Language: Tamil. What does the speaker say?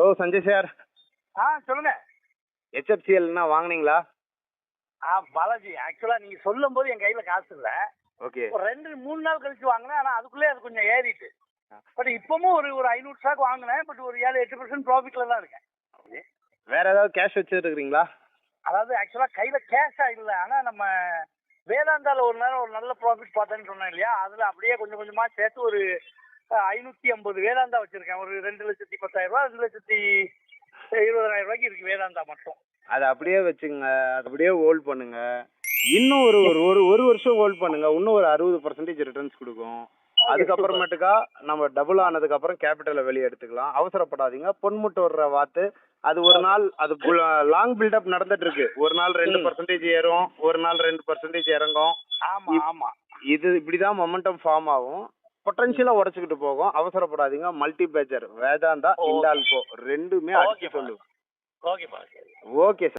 Hello Sanjay sir. சொல்லுங்க. HFCLன்னா வாங்குனீங்களா? பாலாஜி, ஆக்சுவலா நீங்க சொல்லும் போது என் கையில காசு இல்ல. ஓகே. ஒரு 2-3 நாள் கழிச்சு வாங்கினேன். ஆனா அதுக்குள்ளே அது கொஞ்சம் ஏறிட்டு. பட் இப்பவும் ஒரு 500 ஸ்டாக் வாங்கினேன். பட் ஒரு 7-8% ப்ராஃபிட்ல தான் இருக்கேன். வேற ஏதாவது கேஷ் வச்சிருக்கீங்களா? அதாவது ஆக்சுவலா கையில கேஷா இல்ல. ஆனா நம்ம வேதாந்தால ஒரு நேரம் ஒரு நல்ல ப்ராஃபிட் பார்த்தேன்னு சொன்னேன் இல்லையா, அதுல அப்படியே கொஞ்சம் கொஞ்சமா சேர்த்து ஒரு 550 வேதாந்தா வச்சிருக்கேன். ஒரு 2,10,000 ரூபாய், 2,20,000 ரூபாய்க்கு இருக்கு வேதாந்தா மட்டும். அதை அப்படியே வச்சுங்க, அதை அப்படியே ஹோல்ட் பண்ணுங்க. இன்னும் ஒரு ஒரு ஒரு ஒரு வருஷம் ஹோல்ட் பண்ணுங்க. இன்னும் ஒரு 60% ரிட்டர்ன்ஸ் கொடுக்கும். அதுக்கப்புறமேட்டுக்கா நம்ம டபுள் ஆனதுக்கு அப்புறம் கேபிட்டலை வெளியே எடுத்துக்கலாம். அவசரப்படாதீங்க. பொன்முட்டு வர்ற வாத்து அது ஒரு நாள் அது லாங் பில்டப் நடந்துட்டு இருக்கு. ஒரு நாள் 2% ஏறும், ஒரு நாள் 2% இறங்கும். ஆமா ஆமா, இது இப்படிதான் மொமெண்டம் ஃபார்ம் ஆகும். பொட்டன்ஷியலா உடச்சுக்கிட்டு போகும். அவசரப்படாதீங்க. மல்டி பேஜர் வேதாந்தா, இண்டால்கோ ரெண்டுமே அடிச்சு சொல்லுங்க. ஓகே. Okay sir.